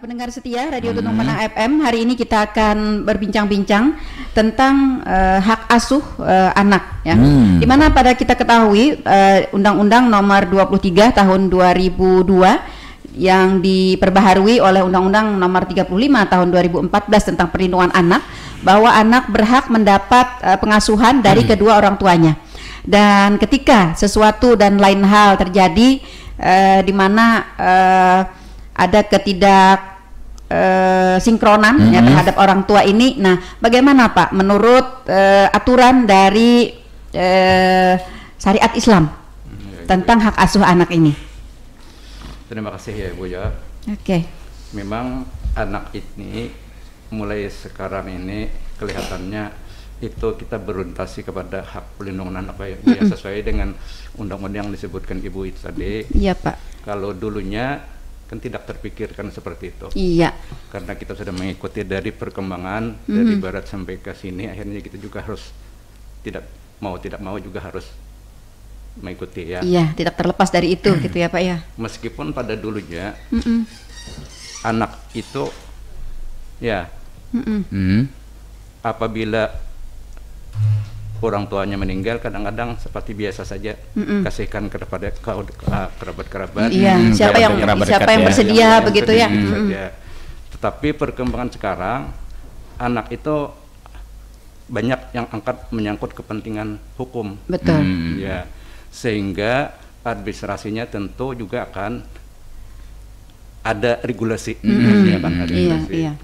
Pendengar setia Radio Tuntung Panang FM, hari ini kita akan berbincang-bincang tentang hak asuh anak, ya. Dimana pada kita ketahui Undang-Undang Nomor 23 Tahun 2002 yang diperbaharui oleh Undang-Undang Nomor 35 Tahun 2014 tentang perlindungan anak, bahwa anak berhak mendapat pengasuhan dari kedua orang tuanya. Dan ketika sesuatu dan lain hal terjadi di mana ada ketidak sinkronan ya terhadap orang tua ini. Nah, bagaimana Pak menurut aturan dari syariat Islam tentang hak asuh anak ini? Terima kasih ya Ibu ya. Oke. Memang anak ini mulai sekarang ini kelihatannya itu kita berorientasi kepada hak pelindungan anak ya, sesuai dengan undang-undang yang disebutkan Ibu itu tadi. Iya Pak. Kalau dulunya kan tidak terpikirkan seperti itu. Iya. Karena kita sudah mengikuti dari perkembangan dari barat sampai ke sini, akhirnya kita juga harus tidak mau juga harus mengikuti ya. Iya, tidak terlepas dari itu gitu ya Pak ya. Meskipun pada dulunya anak itu ya apabila orang tuanya meninggal, kadang-kadang seperti biasa saja kasihkan kepada kerabat-kerabat. Iya, siapa yang bersedia begitu ya. Tetapi perkembangan sekarang anak itu banyak yang menyangkut kepentingan hukum. Betul. Ya, sehingga administrasinya tentu juga akan ada regulasi. Iya.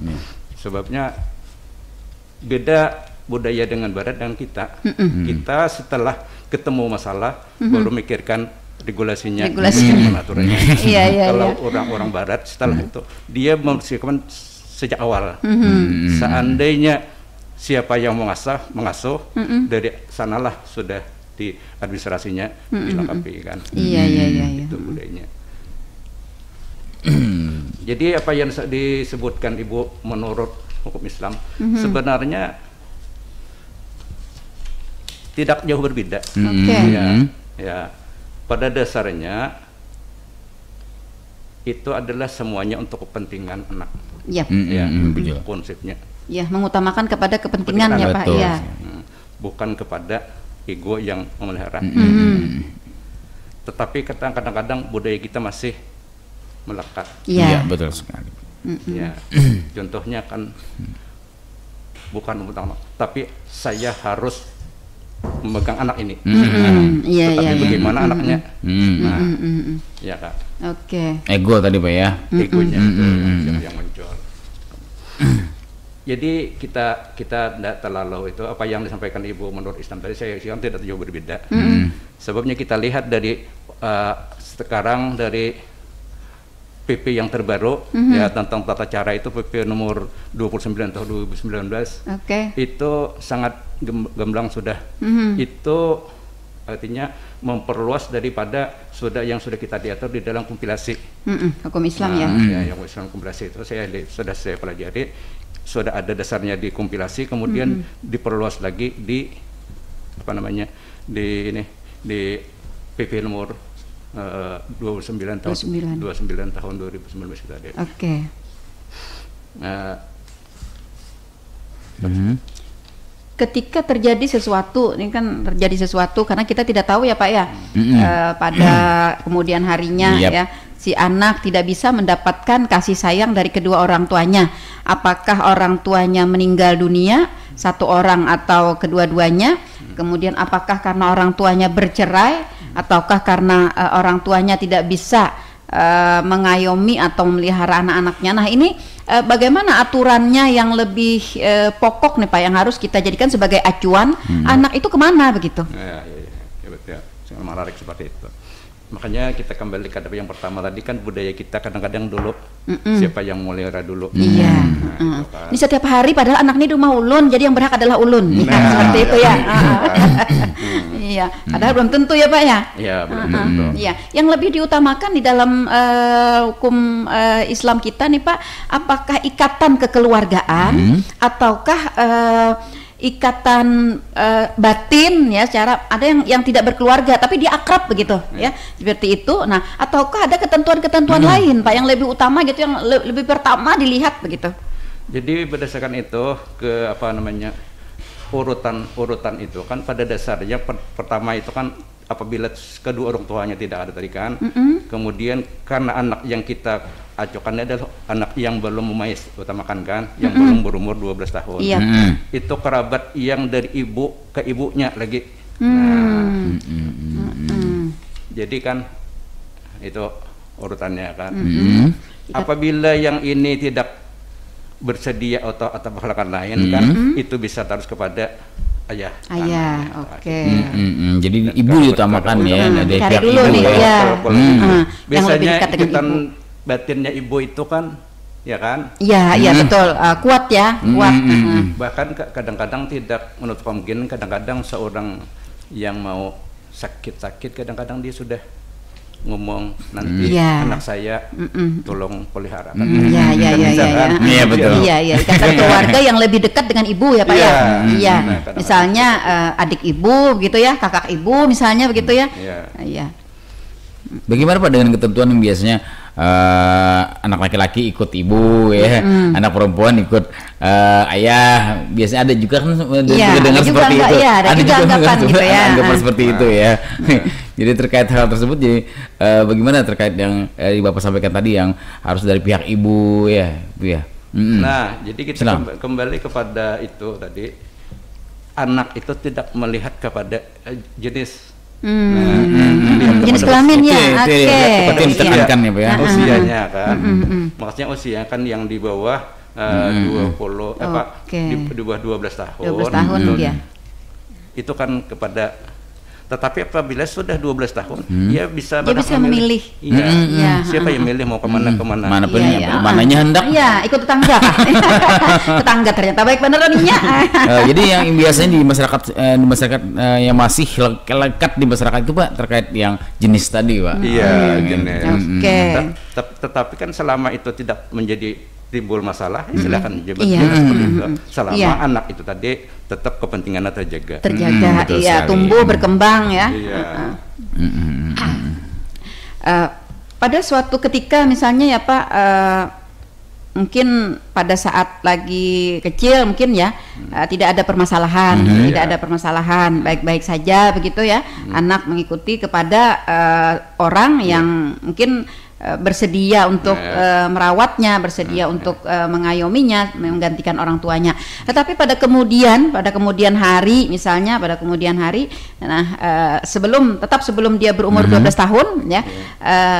Sebabnya beda budaya dengan barat dan kita. Kita setelah ketemu masalah baru mikirkan regulasinya, aturannya. Kalau orang-orang barat setelah itu dia mempersiapkan sejak awal. Seandainya siapa yang mengasuh dari sanalah sudah di administrasinya dilengkapi kan. Iya. Itu budayanya. Jadi apa yang disebutkan Ibu menurut hukum Islam sebenarnya tidak jauh berbeda. Ya, pada dasarnya itu adalah semuanya untuk kepentingan anak. Iya. Konsepnya. Ya, mengutamakan kepada kepentingan ya Pak. Iya. Bukan kepada ego yang memelihara. Tetapi kadang-kadang budaya kita masih melekat. Iya, betul sekali. Ya, contohnya kan bukan utama, tapi saya harus memegang anak ini. Tetapi bagaimana anaknya? Ya Kak. Oke. Ego tadi Pak ya. Egonya yang muncul. Jadi kita tidak terlalu itu apa yang disampaikan Ibu menurut Islam tadi, saya kira tidak jauh berbeda. Sebabnya kita lihat dari sekarang dari PP yang terbaru ya tentang tata cara itu, PP nomor 29 tahun 2019. Itu sangat gamblang sudah. Itu artinya memperluas daripada yang sudah kita diatur di dalam kompilasi hukum Islam ya. Yang Islam kompilasi itu sudah saya pelajari, sudah ada dasarnya di kompilasi, kemudian diperluas lagi di di PP nomor 29 tahun 2019 kita ada. Ketika terjadi sesuatu, ini kan terjadi sesuatu karena kita tidak tahu ya Pak ya, pada kemudian harinya ya si anak tidak bisa mendapatkan kasih sayang dari kedua orang tuanya. Apakah orang tuanya meninggal dunia, satu orang atau kedua-duanya, kemudian apakah karena orang tuanya bercerai, ataukah karena orang tuanya tidak bisa mengayomi atau memelihara anak-anaknya. Nah ini bagaimana aturannya yang lebih pokok nih Pak, yang harus kita jadikan sebagai acuan, anak itu kemana begitu? Ya betul, sangat menarik seperti itu. Makanya kita kembali ke yang pertama tadi kan, budaya kita kadang-kadang dulu siapa yang melihara dulu. Iya. Kan. Ini setiap hari padahal anak ini di rumah ulun, jadi yang berhak adalah ulun. Seperti itu ya. Iya. Padahal belum tentu ya Pak ya. Iya, belum tentu. Iya. Yang lebih diutamakan di dalam hukum Islam kita nih Pak, apakah ikatan kekeluargaan ataukah ikatan batin ya, secara ada yang tidak berkeluarga tapi dia akrab begitu ya, seperti itu. Nah, ataukah ada ketentuan-ketentuan lain Pak yang lebih utama gitu, yang lebih pertama dilihat begitu? Jadi berdasarkan itu ke apa namanya urutan itu kan pada dasarnya pertama itu kan apabila kedua orang tuanya tidak ada tadi kan, kemudian karena anak yang kita acukan adalah anak yang belum memayis utamakan kan, yang belum berumur 12 tahun. Iya. Itu kerabat yang dari ibu ke ibunya lagi. Nah, jadi kan itu urutannya kan. Apabila yang ini tidak bersedia atau hal lain kan, itu bisa terus kepada ayah. Oke. Jadi ibu diutamakan ya, dari cari pihak dulu ibu nih ya. ya. Biasanya ikatan batinnya ibu itu kan, ya kan? Iya betul, kuat ya, kuat. Bahkan kadang-kadang tidak menutup kemungkinan, kadang-kadang seorang yang mau sakit-sakit, kadang-kadang dia sudah ngomong nanti anak saya tolong pelihara. Iya betul. Iya ikatan keluarga yang lebih dekat dengan ibu ya Pak ya. Iya. Misalnya adik ibu gitu ya, kakak ibu misalnya begitu ya. Iya. Bagaimana Pak dengan ketentuan yang biasanya anak laki-laki ikut ibu ya, anak perempuan ikut ayah, biasanya ada juga kan dengar seperti itu. Ada juga anggapan gitu ya. Anggapan seperti itu ya. Jadi terkait hal tersebut, jadi bagaimana terkait yang Bapak sampaikan tadi yang harus dari pihak ibu ya, itu ya. Nah, jadi kita kembali kepada itu tadi, anak itu tidak melihat kepada jenis. Jenis kelamin ya, seperti yang ditekankan ya Pak ya. Usianya kan, maksudnya usia kan yang di bawah 20 di bawah 12 tahun. 12 tahun ya. Itu kan kepada, tetapi apabila sudah 12 tahun, dia bisa memilih. Iya. Siapa yang milih mau kemana? Mana pun mananya hendak. Iya, ikut tetangga. Tetangga ternyata baik beneran ya. Jadi yang biasanya di masyarakat yang masih lekat di masyarakat itu Pak, terkait yang jenis tadi Pak. Iya, jenis. Oke. Tetapi kan selama itu tidak menjadi timbul masalah, silakan seperti itu. Selama anak itu tadi tetap kepentingannya terjaga. Iya, tumbuh berkembang ya. Pada suatu ketika misalnya ya Pak, mungkin pada saat lagi kecil mungkin ya tidak ada permasalahan, baik-baik saja begitu ya. Anak mengikuti kepada orang yang mungkin bersedia untuk merawatnya, bersedia untuk mengayominya, menggantikan orang tuanya. Tetapi pada kemudian hari misalnya, sebelum dia berumur 12 tahun ya,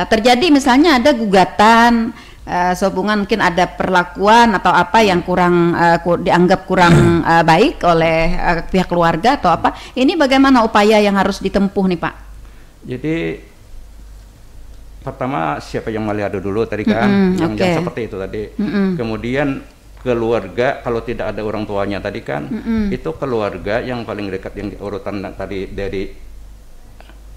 terjadi misalnya ada gugatan sehubungan mungkin ada perlakuan atau apa yang kurang dianggap kurang baik oleh pihak keluarga atau apa. Ini bagaimana upaya yang harus ditempuh nih Pak? Jadi pertama siapa yang melihat dulu tadi kan, yang seperti itu tadi. Kemudian keluarga, kalau tidak ada orang tuanya tadi kan, itu keluarga yang paling dekat, yang urutan tadi dari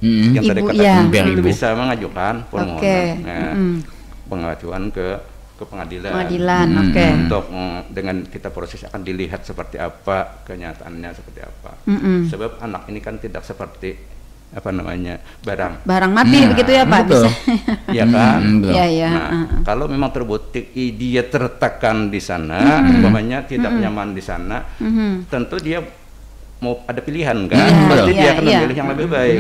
yang terdekat itu bisa mengajukan permohonan pengajuan ke pengadilan. Untuk dengan kita proses akan dilihat seperti apa kenyataannya, seperti apa. Sebab anak ini kan tidak seperti barang mati begitu ya Pak, bisa ya kan. Kalau memang terbukti dia tertekan di sana, umpamanya tidak nyaman di sana, tentu dia mau ada pilihan kan, berarti dia akan memilih yang lebih baik.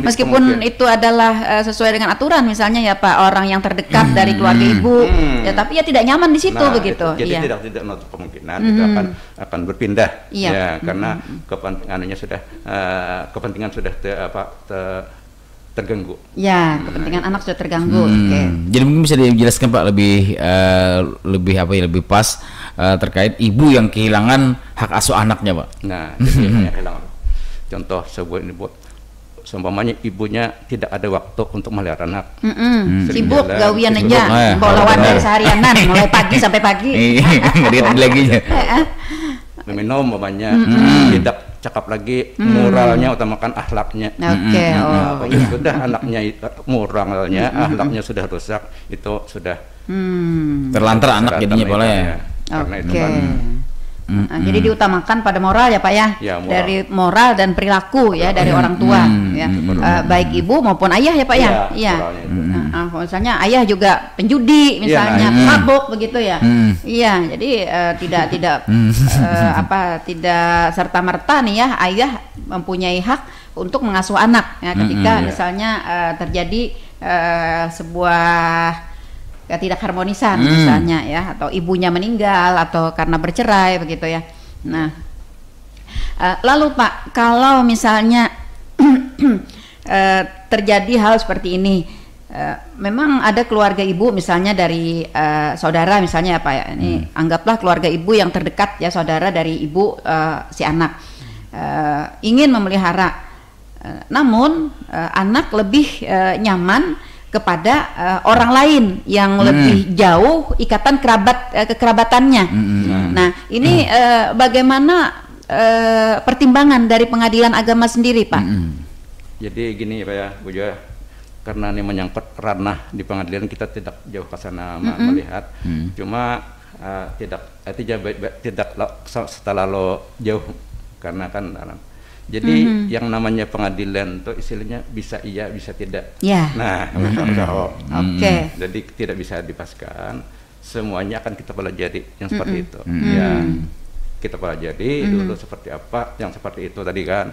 Meskipun itu adalah sesuai dengan aturan misalnya ya Pak, orang yang terdekat dari keluarga ibu, ya tapi ya tidak nyaman di situ begitu. Jadi tidak menutup kemungkinan itu akan berpindah, karena kepentingan sudah terganggu. Ya, kepentingan anak sudah terganggu. Jadi mungkin bisa dijelaskan Pak lebih pas terkait ibu yang kehilangan hak asuh anaknya Pak. Nah, kehilangan. Contoh sebuah ibu, seumpamanya ibunya tidak ada waktu untuk melihara anak. Sibuk gawian aja, bolawan dari seharianan, mulai pagi sampai pagi. Ngelihat laginya. Meminum umpamanya, tidak cakap lagi, moralnya utamakan akhlaknya. Sudah anaknya moralnya, akhlaknya sudah rusak, itu sudah terlantar anak jadinya boleh ya. Karena itu kan Jadi diutamakan pada moral ya Pak ya, Ya, moral. dari moral dan perilaku ya dari orang tua ya, baik ibu maupun ayah ya Pak ya. Iya. moralnya itu. Misalnya ayah juga penjudi misalnya, mabuk begitu ya. Iya, jadi tidak tidak serta merta nih ya ayah mempunyai hak untuk mengasuh anak ya ketika misalnya terjadi sebuah ketidakharmonisan misalnya ya, atau ibunya meninggal atau karena bercerai begitu ya. Nah, lalu Pak, kalau misalnya terjadi hal seperti ini, memang ada keluarga ibu misalnya dari saudara misalnya ya Pak ya, ini anggaplah keluarga ibu yang terdekat ya, saudara dari ibu si anak ingin memelihara, namun anak lebih nyaman kepada orang lain yang lebih jauh ikatan kekerabatannya. Nah, ini bagaimana pertimbangan dari pengadilan agama sendiri, Pak? Jadi gini Pak ya, Bu Jo, karena ini menyangkut ranah di pengadilan, kita tidak jauh ke sana melihat, cuma tidak terlalu jauh karena kan jadi yang namanya pengadilan itu istilahnya bisa iya bisa tidak. Nah, Oke. jadi tidak bisa dipastikan, semuanya akan kita pelajari yang seperti itu. Ya, kita pelajari dulu seperti apa, yang seperti itu tadi kan.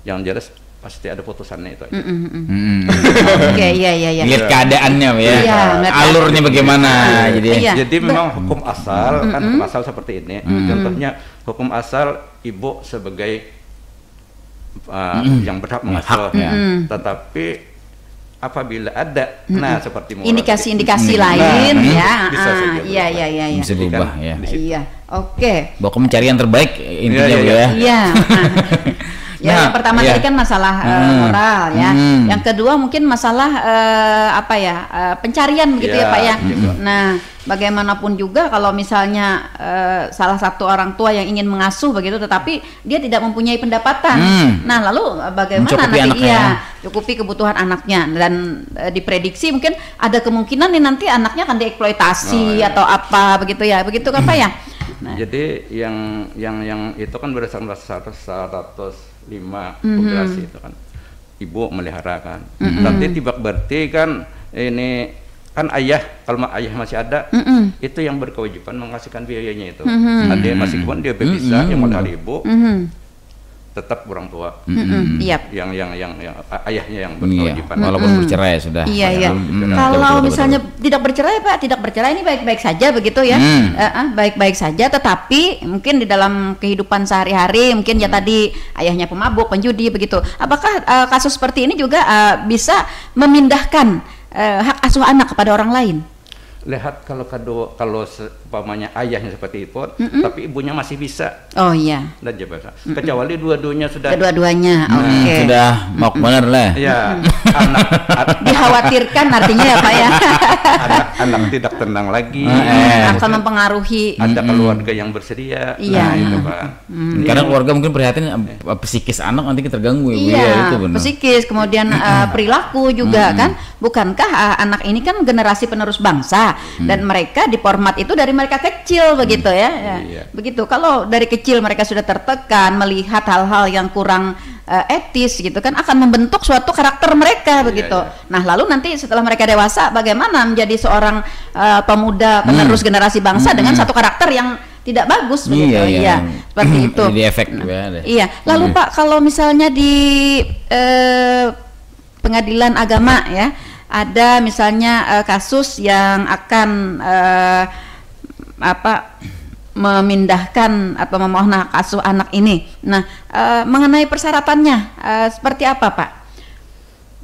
Yang jelas pasti ada putusannya itu aja. Oke, iya. Lihat keadaannya ya. Iya, alurnya bagaimana. Jadi memang hukum asal kan hukum asal seperti ini. Contohnya hukum asal ibu sebagai yang berhak mengasuh, tetapi apabila ada seperti indikasi lain ya, iya bisa berubah ya. Iya, oke. Bawa mencari yang terbaik intinya ya. Iya. Yang pertama tadi kan masalah moral ya. Yang kedua mungkin masalah pencarian begitu ya Pak ya. Nah, bagaimanapun juga kalau misalnya salah satu orang tua yang ingin mengasuh begitu, tetapi dia tidak mempunyai pendapatan. Nah, lalu bagaimana nanti cukupi kebutuhan anaknya, dan diprediksi mungkin ada kemungkinan nih nanti anaknya akan dieksploitasi atau apa begitu ya. Begitu kan Pak ya? Nah. Jadi yang itu kan berdasarkan 105 populasi itu kan ibu melihara kan, tapi tidak berarti kan ini kan ayah, kalau ayah masih ada itu yang berkewajiban mengasihkan biayanya itu. Ada yang masih pun dia bisa yang melihara ibu tetap orang tua, yang ayahnya yang berkewajiban, walaupun bercerai sudah. Iya. Kalau misalnya tidak bercerai Pak, tidak bercerai ini baik-baik saja begitu ya, baik-baik saja. Tetapi mungkin di dalam kehidupan sehari-hari mungkin ya tadi ayahnya pemabuk, penjudi begitu. Apakah kasus seperti ini juga bisa memindahkan hak asuh anak kepada orang lain? Lihat kalau umpamanya ayahnya seperti itu, tapi ibunya masih bisa. Oh iya. Dan kecuali dua-duanya sudah. Kedua-duanya, sudah mau benar lah. Ya. Dikhawatirkan artinya ya Pak ya. Anak tidak tenang lagi. Akan mempengaruhi. Ada keluarga yang bersedia. Iya. Itu Pak. Karena keluarga mungkin prihatin psikis anak nanti terganggu. Iya. Itu benar. Psikis, kemudian perilaku juga kan. Bukankah anak ini kan generasi penerus bangsa? Dan mereka di format itu dari mereka kecil begitu ya. Begitu. Kalau dari kecil mereka sudah tertekan melihat hal-hal yang kurang etis gitu kan, akan membentuk suatu karakter mereka begitu. Nah, lalu nanti setelah mereka dewasa bagaimana menjadi seorang pemuda penerus generasi bangsa dengan satu karakter yang tidak bagus begitu. Seperti itu. Jadi efek Iya. Lalu Pak, kalau misalnya di pengadilan agama ya, ada misalnya kasus yang akan memindahkan atau memohon hak asuh anak ini. Nah, mengenai persyaratannya seperti apa Pak?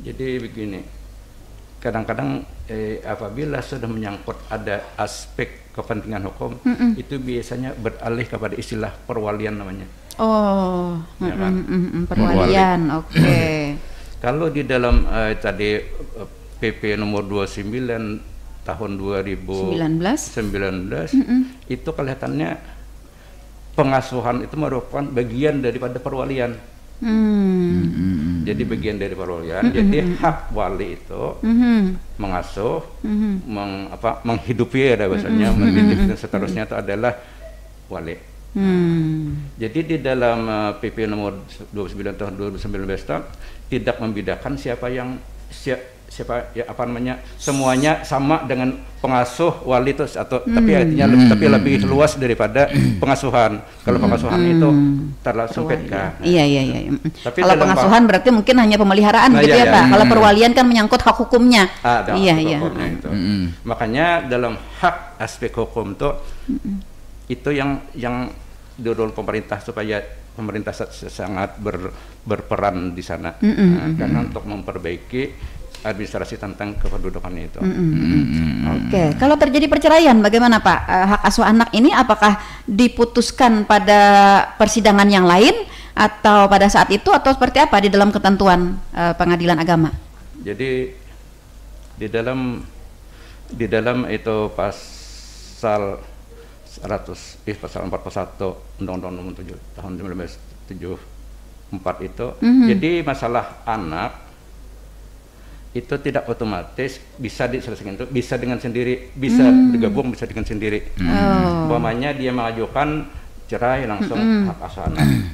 Jadi begini, kadang-kadang apabila sudah menyangkut ada aspek kepentingan hukum, itu biasanya beralih kepada istilah perwalian namanya. Oh, ya kan? Perwalian, oke. Kalau di dalam tadi PP nomor 29 tahun 2019 itu kelihatannya pengasuhan itu merupakan bagian daripada perwalian. Jadi bagian dari perwalian. Jadi hak wali itu mengasuh, menghidupi ada bahasanya, mendidik dan seterusnya itu adalah wali. Jadi di dalam PP nomor 29 tahun 2019 tidak membedakan siapa ya apa namanya, semuanya sama dengan pengasuh wali itu atau tapi artinya tapi lebih luas daripada pengasuhan. Kalau pengasuhan itu terlalu sempit kan. Iya. Tapi kalau pengasuhan berarti mungkin hanya pemeliharaan gitu ya Pak. Kalau perwalian kan menyangkut hak hukumnya. Iya. Makanya dalam hak aspek hukum itu yang didorong pemerintah supaya pemerintah sangat berperan di sana karena untuk memperbaiki administrasi tentang kependudukan itu. Oke, kalau terjadi perceraian bagaimana Pak? Hak asuh anak ini apakah diputuskan pada persidangan yang lain atau pada saat itu atau seperti apa di dalam ketentuan pengadilan agama? Jadi di dalam itu pasal 41 Undang-Undang Nomor 7 tahun 1974 itu. Jadi masalah anak itu tidak otomatis bisa diselesaikan, itu bisa dengan sendiri, bisa bergabung, bisa dengan sendiri. Umpamanya dia mengajukan cerai langsung hak asuh anak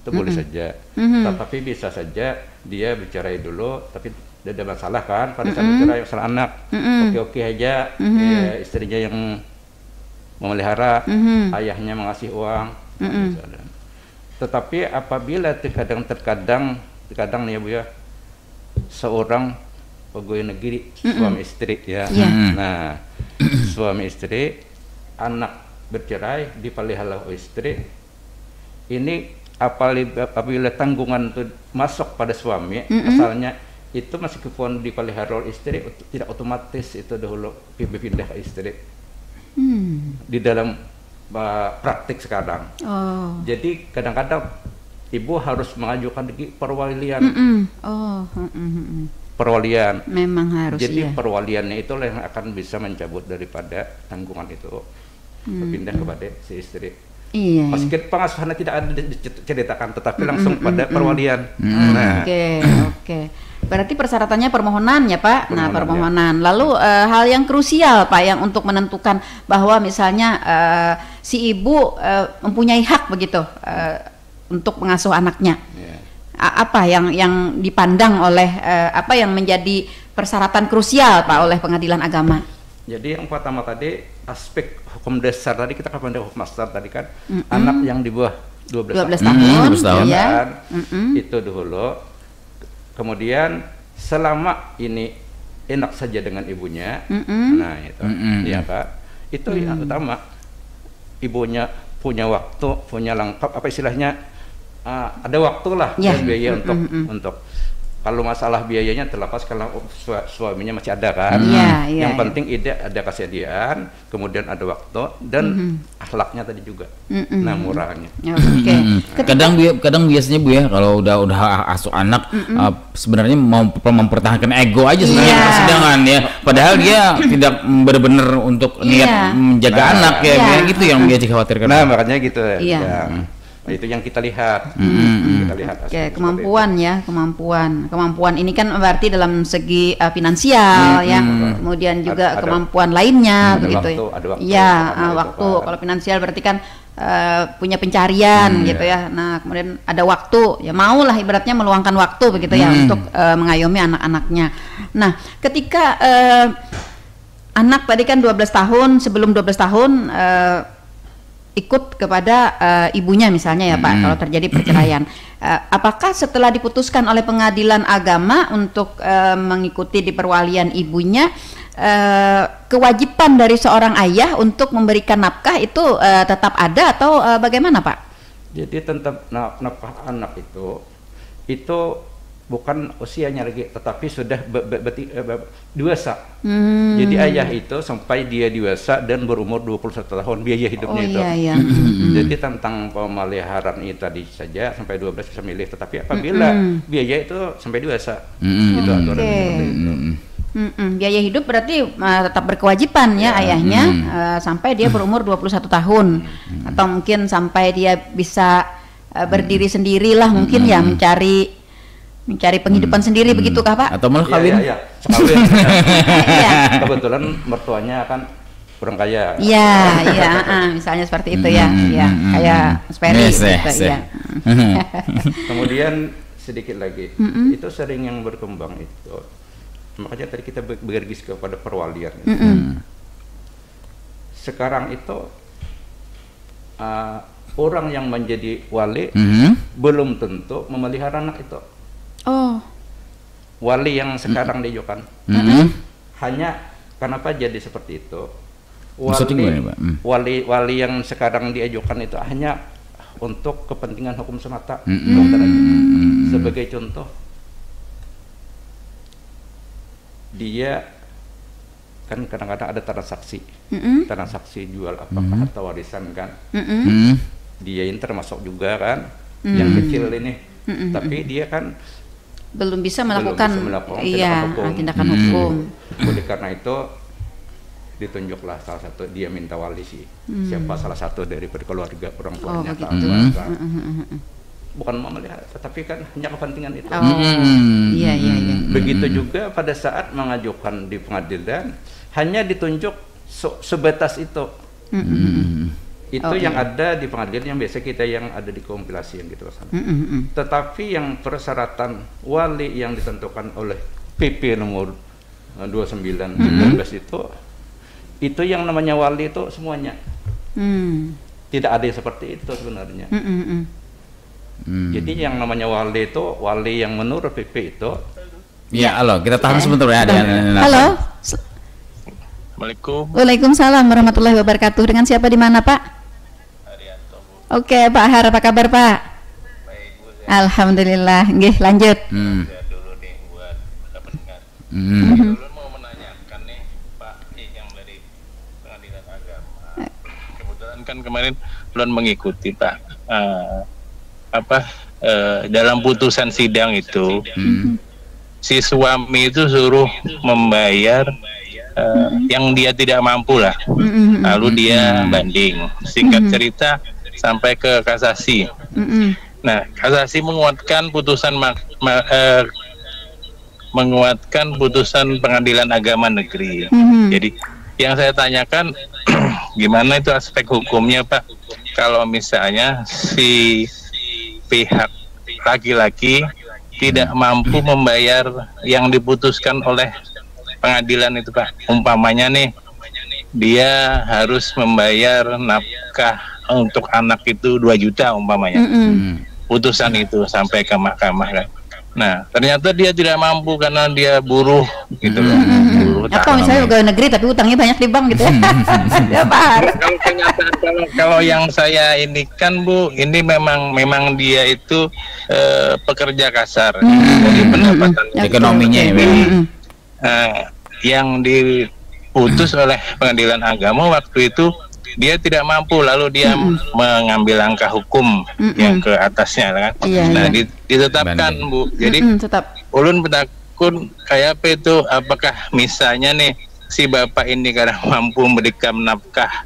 itu boleh saja, tetapi bisa saja dia bercerai dulu tapi tidak ada masalah kan pada saat bercerai masalah anak, oke aja, ya, istrinya yang memelihara, ayahnya mengasih uang. Tetapi apabila terkadang nih ya Bu ya, seorang pegawai negeri suami istri ya. Nah, suami istri, anak bercerai dipelihara oleh istri. Ini apabila tanggungan itu masuk pada suami, asalnya itu meskipun dipelihara oleh istri tidak otomatis itu dahulu pindah ke istri. Di dalam praktik sekarang. Jadi kadang-kadang ibu harus mengajukan perwalian. Perwalian. Memang harus. Jadi perwaliannya itulah yang akan bisa mencabut daripada tanggungan itu, berpindah kepada si istri. Iya. Meskipun pengasuhannya tidak ada diceritakan, tetapi langsung pada perwalian. Oke. Berarti persyaratannya permohonan ya Pak. Permohonan. Lalu hal yang krusial Pak yang untuk menentukan bahwa misalnya si ibu mempunyai hak begitu untuk mengasuh anaknya. Apa yang dipandang oleh apa yang menjadi persyaratan krusial Pak oleh pengadilan agama? Jadi yang pertama tadi aspek hukum dasar tadi kita kan hukum dasar tadi kan anak yang di bawah 12 tahun ya. Itu dulu. Kemudian selama ini enak saja dengan ibunya, nah itu ya Pak. Itu yang utama. Ibunya punya waktu, punya lengkap apa istilahnya? Ada waktu lah biaya untuk kalau masalah biayanya terlepas kalau suaminya masih ada kan. Yang penting ada kesediaan, kemudian ada waktu dan akhlaknya tadi juga. Nah, murahnya. Kadang biasanya Bu ya kalau udah asuh anak sebenarnya mau mempertahankan ego aja sebenarnya persidangan ya. Padahal dia tidak benar-benar untuk niat menjaga anak ya. Gitu yang dia dikhawatirkan. Nah, makanya gitu. Itu yang kita lihat. Kita lihat kemampuan ya, kemampuan ini kan berarti dalam segi finansial ya, kemudian juga kemampuan lainnya begitu. Waktu. Kalau finansial berarti kan punya pencarian gitu ya. Nah, kemudian ada waktu, ya maulah ibaratnya meluangkan waktu begitu ya untuk mengayomi anak-anaknya. Nah, ketika anak tadi kan 12 tahun, sebelum 12 tahun ikut kepada ibunya misalnya ya Pak, kalau terjadi perceraian, apakah setelah diputuskan oleh pengadilan agama untuk mengikuti di perwalian ibunya, kewajiban dari seorang ayah untuk memberikan nafkah itu tetap ada atau bagaimana Pak? Jadi tentang nafkah anak itu bukan usianya lagi, tetapi sudah dewasa. Jadi ayah itu sampai dia dewasa dan berumur 21 tahun biaya hidupnya itu. Jadi tentang pemeliharaan itu tadi saja sampai 12 bisa milih, tetapi apabila biaya itu sampai dewasa. Itu aturan seperti itu. Biaya hidup berarti tetap berkewajiban ya ayahnya sampai dia berumur 21 tahun atau mungkin sampai dia bisa berdiri sendirilah mungkin ya mencari penghidupan sendiri begitukah Pak? Atau malah kawin? Iya. Kebetulan mertuanya kan kurang kaya. Iya, iya, misalnya seperti itu ya, ya, kayak Sperry gitu, ya. Kemudian sedikit lagi, itu sering yang berkembang itu, makanya tadi kita bergis kepada perwalian. Sekarang itu orang yang menjadi wali belum tentu memelihara anak itu. Oh. Wali yang sekarang diajukan hanya kenapa jadi seperti itu? Wali yang sekarang diajukan itu hanya untuk kepentingan hukum semata. Sebagai contoh, dia kan kadang-kadang ada transaksi jual apakah harta warisan kan, dia ini termasuk juga kan yang kecil ini, tapi dia kan belum bisa melakukan tindakan hukum. Oleh karena itu ditunjuklah salah satu, dia minta wali sih, siapa salah satu dari keluarga orang tuanya bukan memelihara, tetapi kan hanya kepentingan itu. Iya. Begitu juga pada saat mengajukan di pengadilan, hanya ditunjuk sebatas itu. Itu yang ada di pengadilan, yang biasa kita yang ada di kompilasi yang gitu. Tetapi yang persyaratan wali yang ditentukan oleh PP nomor 29/19 itu yang namanya wali itu semuanya. Tidak ada yang seperti itu sebenarnya. Jadi yang namanya wali itu wali yang menurut PP itu. Ya, halo, kita tahan sebentar ya. Halo. Assalamualaikum. Waalaikumsalam warahmatullahi wabarakatuh. Dengan siapa di mana, Pak? Haryanto, Bu. Oke, Pak Har, apa kabar, Pak? Baik, Bu. Alhamdulillah. Nggih, lanjut. Saya dulu nih buat pendengar. Dulu mau menanyakan nih Pak yang dari Pengadilan Agama. Kebetulan kan kemarin belum mengikuti Pak. Dalam putusan sidang itu si suami itu suruh membayar yang dia tidak mampu lah, lalu dia banding, singkat cerita sampai ke kasasi. Nah, kasasi menguatkan putusan Pengadilan Agama Negeri. Jadi yang saya tanyakan gimana itu aspek hukumnya Pak, kalau misalnya si pihak laki-laki tidak mampu membayar yang diputuskan oleh pengadilan itu Pak. Umpamanya nih, dia harus membayar nafkah untuk anak itu 2 juta umpamanya. Putusan itu sampai ke mahkamah kan. Nah, ternyata dia tidak mampu karena dia buruh gitu loh. Atau misalnya pegawai negeri tapi utangnya banyak di bank gitu ya. Ya, Pak. Kalau kenyataan, kalau yang saya ini kan Bu, ini memang dia itu pekerja kasar. Jadi pendapatan ekonominya yang diputus oleh Pengadilan Agama waktu itu dia tidak mampu, lalu dia mengambil langkah hukum yang ke atasnya kan. Nah, ditetapkan Bu. Jadi ulun pentakun kayak apa itu, apakah misalnya nih si bapak ini karena mampu memberikan nafkah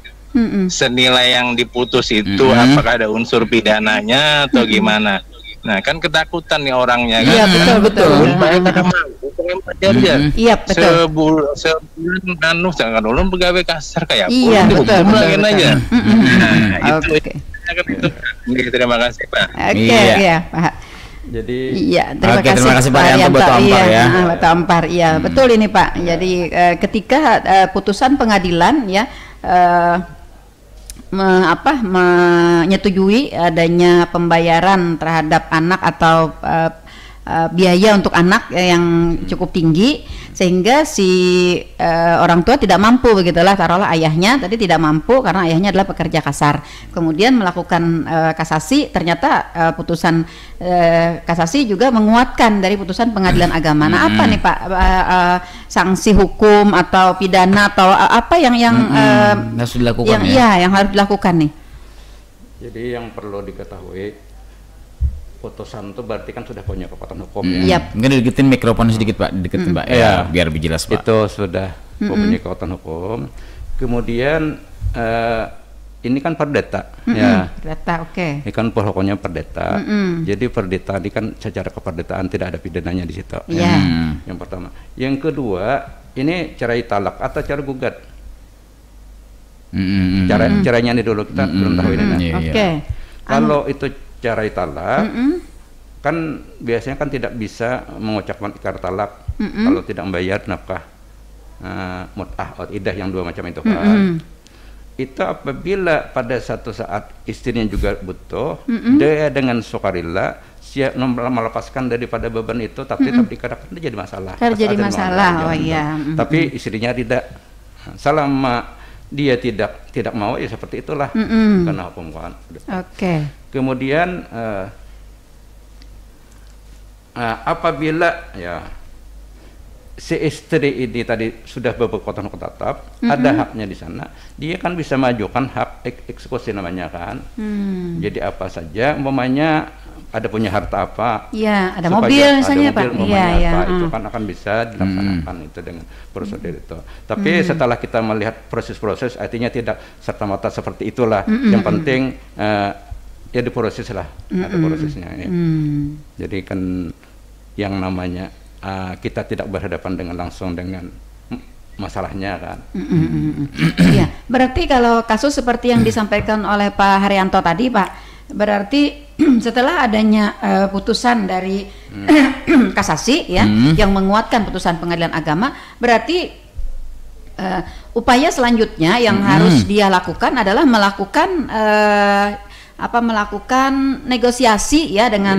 senilai yang diputus itu, apakah ada unsur pidananya atau gimana? Nah, kan ketakutan nih orangnya kan. Iya, betul. Iya, betul. Sebulan jangan ulun pegawai kasar kayak iya, betul. Aja. Oke. Terima kasih Pak. Oke, iya Pak. Jadi terima kasih Pak Haryanto, Batu Ampar. Iya, betul ini Pak. Jadi ketika putusan pengadilan ya menyetujui adanya pembayaran terhadap anak atau biaya untuk anak yang cukup tinggi, sehingga si orang tua tidak mampu, begitulah, taruhlah ayahnya tadi tidak mampu karena ayahnya adalah pekerja kasar, kemudian melakukan kasasi, ternyata putusan kasasi juga menguatkan dari putusan Pengadilan Agama. Nah, apa nih Pak sanksi hukum atau pidana atau apa yang harus dilakukan yang harus dilakukan nih? Jadi yang perlu diketahui, putusan itu berarti kan sudah punya kekuatan hukum ya. Mungkin deketin mikrofon sedikit Pak, deketin Pak ya, biar lebih jelas Pak. Itu sudah mempunyai kekuatan hukum. Kemudian ini kan perdata ya. Perdata, oke. Ini kan pokoknya perdata. Jadi perdata ini kan secara keperdataan tidak ada pidananya di situ. Yang pertama. Yang kedua, ini cerai talak atau cerai gugat. Caranya ini dulu kita belum tahu ini. Oke. Kalau itu cerai talak, kan biasanya kan tidak bisa mengucapkan ikrar talak kalau tidak membayar nafkah mut'ah atau iddah yang dua macam itu kan. Itu apabila pada satu saat istrinya juga butuh, dia dengan sukarela siap melepaskan daripada beban itu, tapi dikatakan itu jadi masalah. Jadi masalah, oh iya. Tapi istrinya tidak. Selama dia tidak mau, ya seperti itulah karena hukum kan. Oke. Kemudian apabila ya si istri ini tadi sudah berkekuatan hukum tetap, ada haknya di sana, dia kan bisa mengajukan hak eksekusi namanya kan. Jadi apa saja, umpamanya ada punya harta apa, ya ada mobil misalnya Pak, itu kan akan bisa dilaksanakan itu dengan prosedur itu. Tapi setelah kita melihat proses-proses, artinya tidak serta-merta seperti itulah. Yang penting ya diproses lah, ada prosesnya. Ya. Jadi kan yang namanya kita tidak berhadapan dengan langsung dengan masalahnya kan. Iya, berarti kalau kasus seperti yang disampaikan oleh Pak Haryanto tadi Pak, berarti setelah adanya putusan dari kasasi ya yang menguatkan putusan pengadilan agama, berarti upaya selanjutnya yang harus dia lakukan adalah melakukan melakukan negosiasi ya dengan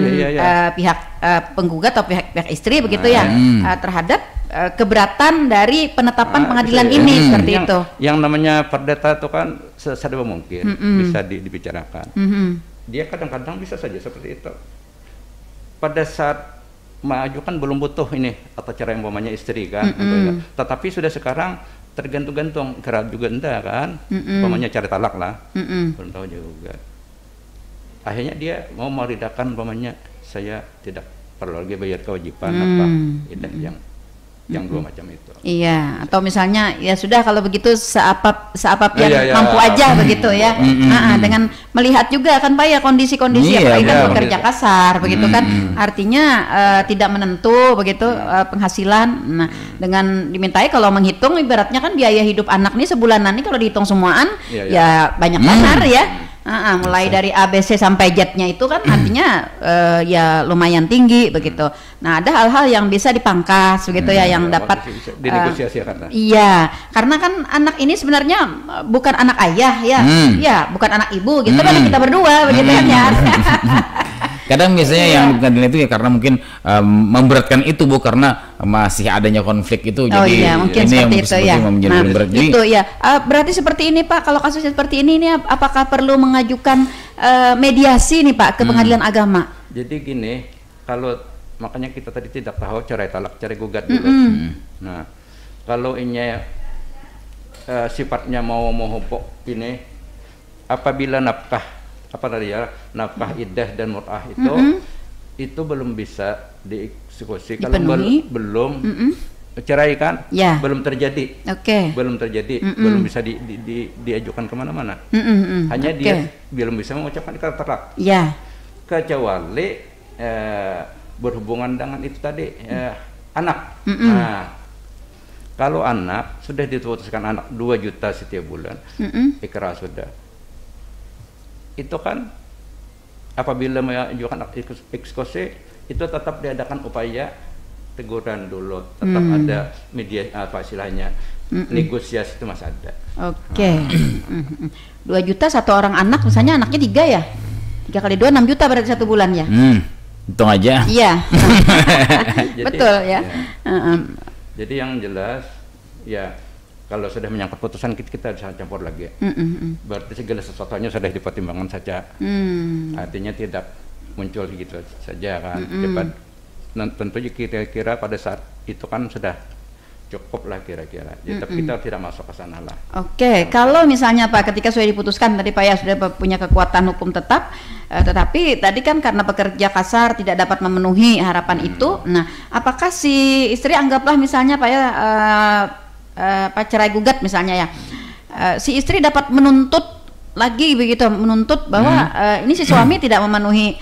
pihak penggugat atau pihak istri begitu ya terhadap keberatan dari penetapan pengadilan ini seperti itu. Yang namanya perdata itu kan sesederhana mungkin bisa dibicarakan. Dia kadang-kadang bisa saja seperti itu. Pada saat mengajukan belum butuh ini atau cara yang umpamanya istri kan, tetapi sudah sekarang tergantung-gantung, kerap juga enggak kan, umpamanya cari talak lah, belum tahu juga. Akhirnya dia mau meridakan umpamanya saya tidak perlu lagi bayar kewajiban apa yang dua macam itu. Iya, atau misalnya ya sudah kalau begitu seapap yang mampu aja begitu ya. Dengan melihat juga kan Pak ya kondisi-kondisi apalagi bekerja kasar begitu kan. Artinya tidak menentu begitu penghasilan. Nah, dengan dimintai kalau menghitung ibaratnya kan biaya hidup anak nih sebulanan nih kalau dihitung semuaan ya banyak benar ya. Mulai dari ABC sampai Z-nya itu kan artinya ya lumayan tinggi begitu. Nah, ada hal-hal yang bisa dipangkas begitu ya yang dapat dinegosiasikan. Iya, karena kan anak ini sebenarnya bukan anak ayah ya. Ya, bukan anak ibu gitu kan kita berdua begitu ya. Kadang biasanya yang di pengadilan itu ya karena mungkin memberatkan itu Bu, karena masih adanya konflik itu. Jadi mungkin ini yang itu ya. berat. Itu ya. Berarti seperti ini Pak, kalau kasusnya seperti ini apakah perlu mengajukan mediasi nih Pak ke pengadilan agama? Jadi gini, kalau makanya kita tadi tidak tahu cerai talak, cerai gugat dulu. Nah, kalau ini sifatnya mau hubuk ini, apabila nafkah nafkah iddah dan mut'ah itu belum bisa dieksekusi kalau belum cerai kan, belum terjadi, belum terjadi, belum bisa diajukan kemana-mana. Hanya dia belum bisa mengucapkan ikrar talak. Kecuali berhubungan dengan itu tadi anak. Nah, kalau anak sudah diputuskan anak 2 juta setiap bulan, ikrar sudah. Itu kan apabila mengajukan eksekusi itu tetap diadakan upaya teguran dulu, tetap ada media istilahnya negosiasi itu masih ada. 2 juta satu orang anak, misalnya anaknya 3 ya, 3 kali 2 6 juta berarti 1 bulan ya. Hitung aja. Iya. Betul ya. Jadi yang jelas ya, kalau sudah menyangkut putusan kita bisa campur lagi. Berarti segala sesuatunya sudah dipertimbangkan saja. Artinya tidak muncul gitu saja kan. Tentu kira-kira pada saat itu kan sudah cukup lah kira-kira. Tapi kita tidak masuk ke sana lah. Kalau misalnya Pak ketika sudah diputuskan tadi Pak ya sudah punya kekuatan hukum tetap, tetapi tadi kan karena pekerja kasar tidak dapat memenuhi harapan itu. Nah, apakah si istri anggaplah misalnya Pak ya cerai gugat misalnya ya, si istri dapat menuntut lagi begitu, menuntut bahwa ini si suami tidak memenuhi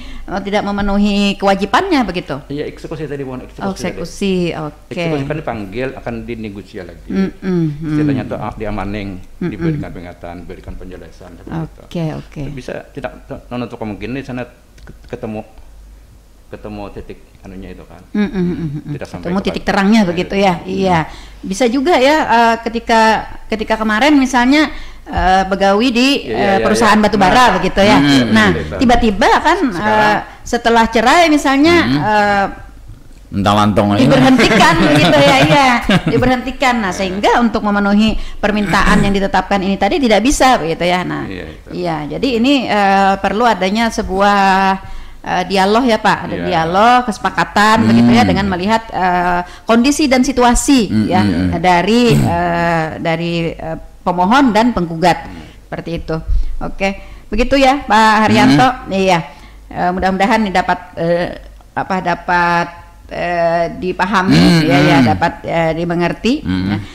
tidak memenuhi kewajibannya begitu. Iya, eksekusi tadi bukan eksekusi. Oh, eksekusi, oke. Eksekusi kan dipanggil, akan dinegosiasi lagi. Istilahnya itu diamaning, diberikan peringatan, diberikan penjelasan. Oke. Bisa tidak untuk kemungkinan di sana ketemu titik anunya itu kan. Tidak sampai ketemu titik terangnya begitu ya. Iya. Bisa juga ya ketika kemarin misalnya begawi di perusahaan batubara begitu ya. Nah, tiba-tiba kan setelah cerai misalnya mentang-lantong diberhentikan begitu ya, diberhentikan. Nah, sehingga untuk memenuhi permintaan yang ditetapkan ini tadi tidak bisa begitu ya. Nah, jadi ini perlu adanya sebuah dialog ya Pak, ada dialog, kesepakatan begitu ya, dengan melihat kondisi dan situasi ya dari pemohon dan penggugat seperti itu. Oke, begitu ya Pak Haryanto. Iya, mudah-mudahan dapat dipahami dapat dimengerti.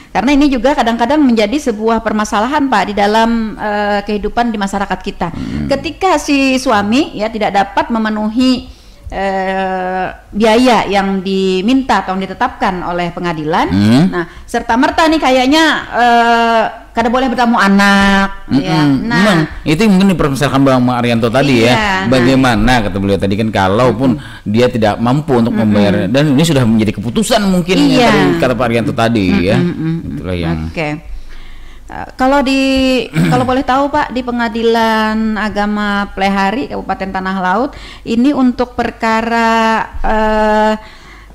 Karena ini juga kadang-kadang menjadi sebuah permasalahan Pak di dalam kehidupan di masyarakat kita. Ketika si suami ya tidak dapat memenuhi biaya yang diminta atau ditetapkan oleh pengadilan, nah serta merta nih kayaknya kada boleh bertemu anak, ya. Nah, itu mungkin dipermasalahkan Bang Arianto tadi ya. Bagaimana kata beliau tadi kan, kalaupun dia tidak mampu untuk membayar, dan ini sudah menjadi keputusan mungkin dari kata Pak Arianto tadi ya. Itulah yang. Kalau boleh tahu Pak, di Pengadilan Agama Plehari Kabupaten Tanah Laut ini untuk perkara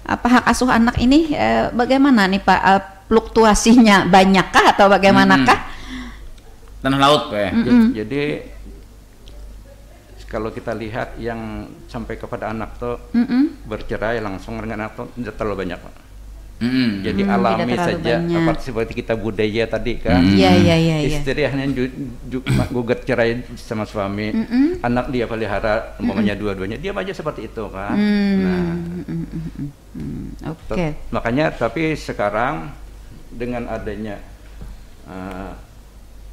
hak asuh anak ini bagaimana nih Pak? Fluktuasinya banyakkah atau bagaimanakah? Tanah Laut Pak ya. Jadi kalau kita lihat yang sampai kepada anak tuh bercerai langsung dengan anak tuh tidak terlalu banyak Pak. Jadi alami saja seperti kita budaya tadi kan. Istri hanya gugat cerai sama suami, anak dia pelihara umpamanya dua-duanya, dia aja seperti itu kan. Makanya tapi sekarang dengan adanya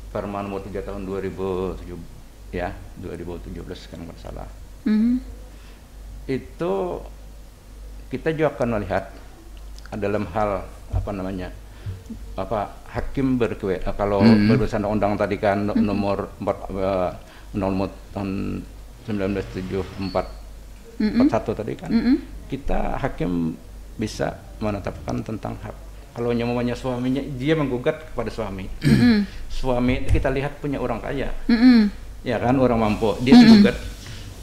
Perman nomor 3 tahun 2017 kan nggak salah, itu kita juga akan melihat dalam hal hakim kalau berurusan undang tadi kan nomor 4 tahun 1974 tadi kan, kita hakim bisa menetapkan tentang hak. Kalau namanya suaminya, dia menggugat kepada suami. Suami kita lihat punya orang kaya, ya kan, orang mampu, dia digugat.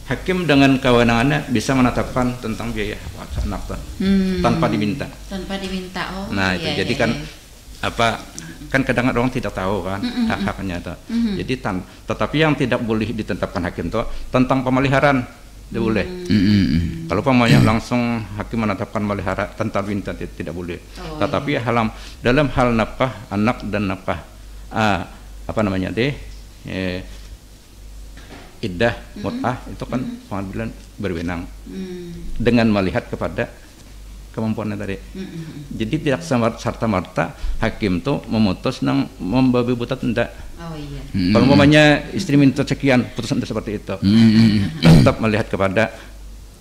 Hakim dengan kewenangannya bisa menetapkan tentang biaya anak tanpa diminta. Nah itu jadi kan kan kadang orang tidak tahu kan hak-haknya itu. Jadi tetapi yang tidak boleh ditetapkan hakim itu tentang pemeliharaan. Tidak boleh. Kalau pamannya langsung hakim menetapkan melihara tanpa minta tidak boleh. Tetapi dalam hal nafkah anak dan nafkah iddah mut'ah itu kan pengadilan berwenang dengan melihat kepada kemampuannya tadi. Jadi tidak serta-merta hakim tuh memutus nang membabi buta tidak. Kalau umpamanya istri minta sekian, putusan seperti itu. Tetap melihat kepada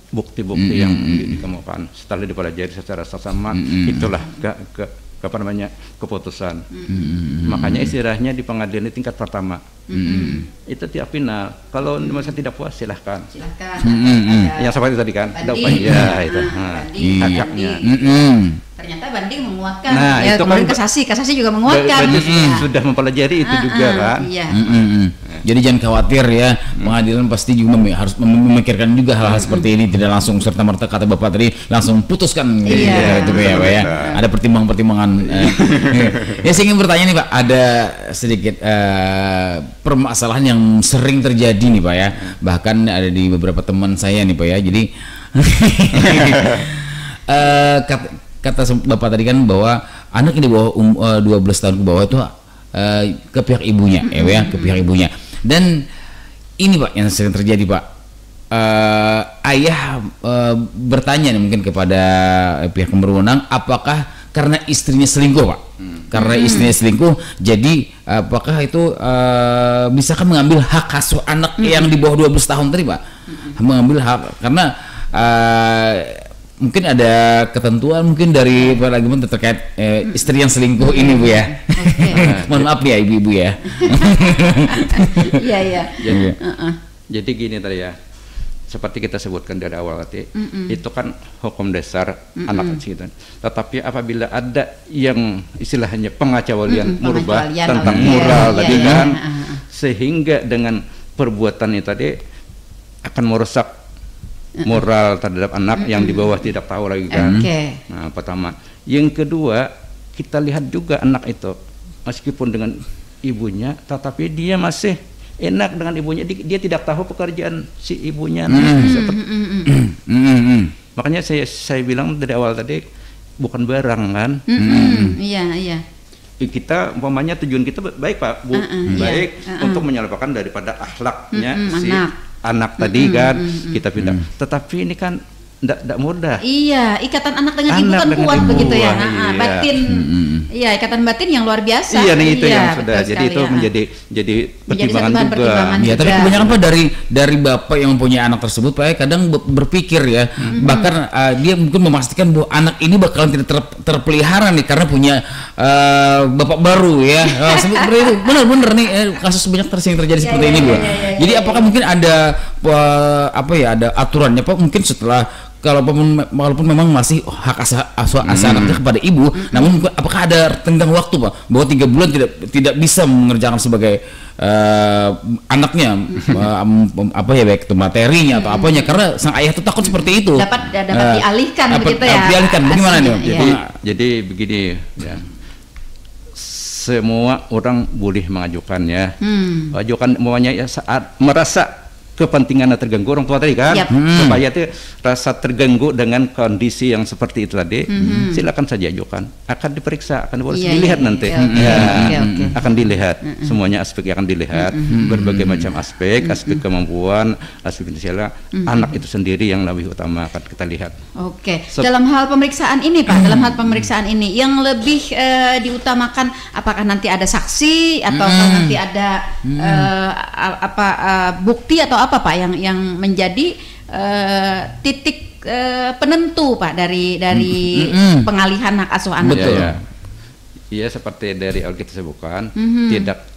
bukti-bukti yang ditemukan. Setelah dipelajari secara seksama, itulah keputusan. Makanya istilahnya di pengadilan ini tingkat pertama. Itu tiap final. Kalau masa tidak puas silahkan. Yang seperti tadi kan, ada upaya itu. Haknya. Ternyata banding menguatkan. Nah, ya, itu kan kasasi juga menguatkan. Sudah mempelajari itu juga kan. Jadi jangan khawatir ya, pengadilan pasti juga harus memikirkan juga hal-hal seperti ini, tidak langsung serta merta kata Bapak tadi langsung putuskan gitu ya, Pak ya. Ada pertimbangan-pertimbangan. Ya saya ingin bertanya nih Pak, ada sedikit permasalahan yang sering terjadi nih Pak ya, bahkan ada di beberapa teman saya nih Pak ya. Jadi kata Bapak tadi kan bahwa anak yang di bawah 12 tahun ke bawah itu ke pihak ibunya, ke pihak ibunya. Dan ini Pak yang sering terjadi Pak, ayah bertanya nih mungkin kepada pihak yang berwenang, apakah karena istrinya selingkuh Pak? Karena istrinya selingkuh, jadi apakah itu bisakah mengambil hak asuh anak yang di bawah 12 tahun tadi Pak? mengambil hak karena mungkin ada ketentuan mungkin dari peragama terkait istri yang selingkuh ini Bu ya. Mohon maaf ya ibu-ibu ya. Iya. Jadi gini tadi ya, seperti kita sebutkan dari awal tadi, itu kan hukum dasar anak kecil. Tetapi apabila ada yang istilahnya pengacauan merubah tentang moral tadi kan, sehingga dengan perbuatan itu tadi akan merusak moral terhadap anak yang di bawah tidak tahu lagi kan. Nah, pertama. Yang kedua, kita lihat juga anak itu meskipun dengan ibunya, tetapi dia masih enak dengan ibunya, dia tidak tahu pekerjaan si ibunya. Makanya saya bilang dari awal tadi bukan barang kan. Iya. Kita umpamanya tujuan kita baik Pak Bu, baik untuk menyelamatkan daripada akhlaknya si anak tadi kan kita pindah. Tetapi ini kan tidak mudah. Iya, ikatan anak dengan ibu kan kuat begitu ya. Batin. Iya, ikatan batin yang luar biasa. Iya, itu yang sudah. Jadi itu menjadi pertimbangan juga. Iya, tapi kebanyakan Pak dari bapak yang mempunyai anak tersebut Pak kadang berpikir ya, bahkan dia mungkin memastikan bahwa anak ini bakalan tidak terpelihara nih karena punya bapak baru ya. Seperti itu. Benar nih kasus banyak terjadi seperti ini Bu. Jadi apakah mungkin ada ada aturannya Pak mungkin setelah walaupun memang masih hak asuh anaknya kepada ibu, namun apakah ada tenggang waktu Pak bahwa 3 bulan tidak bisa mengerjakan sebagai anaknya baik itu materinya atau apanya karena sang ayah itu takut seperti itu dapat dialihkan begitu ya. Dialihkan bagaimana nih? Jadi begini ya. Semua orang boleh mengajukan ya. Ajukan semuanya ya saat merasa kepentingannya terganggu orang tua tadi kan, supaya itu rasa terganggu dengan kondisi yang seperti itu tadi, silakan saja ajukan, akan diperiksa, akan dilihat nanti, akan dilihat semuanya aspek yang akan dilihat, berbagai macam aspek kemampuan, aspek finansial anak itu sendiri yang lebih utama akan kita lihat. Dalam hal pemeriksaan ini Pak, yang lebih diutamakan apakah nanti ada saksi atau nanti ada bukti atau apa Pak yang menjadi titik penentu Pak dari pengalihan hak asuh anak. Iya, seperti dari awal kita sebutkan, tidak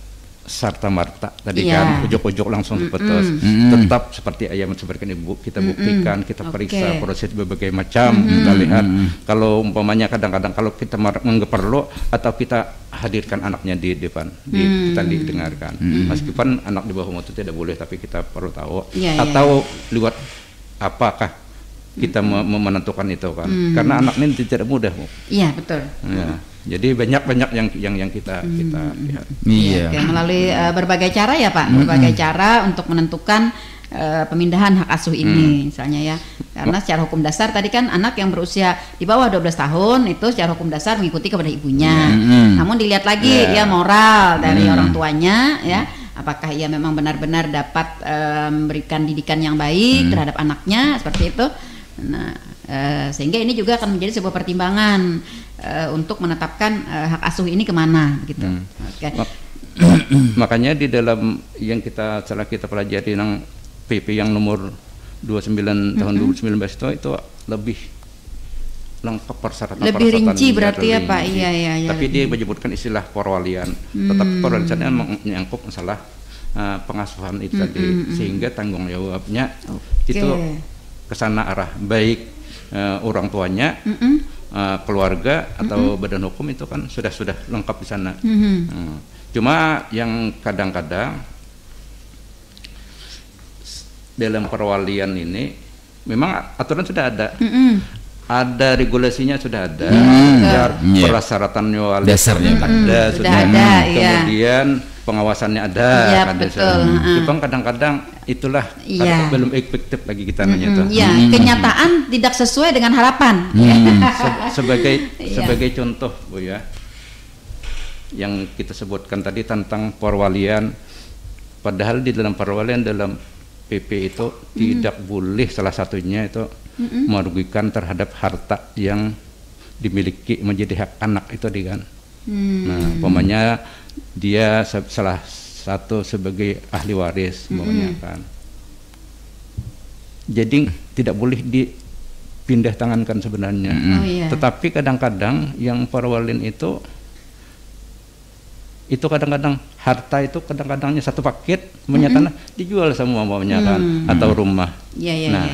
serta merta tadi kan ujuk-ujuk langsung putus. Tetap seperti ayam seperti ibu kita buktikan, kita periksa proses berbagai macam, kita lihat. Kalau umpamanya kadang-kadang kalau kita menganggap perlu atau kita hadirkan anaknya di depan, kita didengarkan. Meskipun anak di bawah umur itu tidak boleh, tapi kita perlu tahu atau lewat apakah kita menentukan itu kan, karena anak ini tidak mudah. Iya betul. Ya. Jadi banyak yang kita lihat. Melalui berbagai cara ya Pak, berbagai cara untuk menentukan pemindahan hak asuh ini misalnya ya. Karena secara hukum dasar tadi kan anak yang berusia di bawah 12 tahun itu secara hukum dasar mengikuti kepada ibunya. Namun dilihat lagi ya moral dari orang tuanya ya. Apakah ia memang benar-benar dapat memberikan didikan yang baik terhadap anaknya seperti itu. Nah, sehingga ini juga akan menjadi sebuah pertimbangan untuk menetapkan hak asuh ini kemana gitu. Makanya di dalam yang setelah kita pelajari yang PP yang nomor 29 tahun 2019 itu lebih lengkap persyaratan lebih rinci berarti ya Pak. Iya. Tapi dia menyebutkan istilah perwalian. Tetapi perwaliannya menyangkut masalah pengasuhan itu tadi, sehingga tanggung jawabnya itu kesana arah, baik orang tuanya, keluarga atau badan hukum itu kan sudah lengkap di sana. Cuma yang kadang-kadang dalam perwalian ini memang aturan sudah ada. Ada regulasinya sudah ada, persyaratan wali dasarnya sudah ada, kemudian pengawasannya ada, cuma kadang-kadang itulah belum efektif lagi kita nanya itu. Kenyataan tidak sesuai dengan harapan. Sebagai contoh Bu ya, yang kita sebutkan tadi tentang perwalian, padahal di dalam perwalian dalam PP itu tidak boleh salah satunya itu merugikan terhadap harta yang dimiliki menjadi hak anak itu kan. Nah, umpamanya dia salah satu sebagai ahli waris, umpamanya kan. Jadi tidak boleh dipindah tangankan sebenarnya. Oh, iya. Tetapi kadang-kadang yang perwalian itu kadang-kadang harta itu kadang-kadangnya satu paket punya tanah dijual semua maunya kan, atau rumah. Nah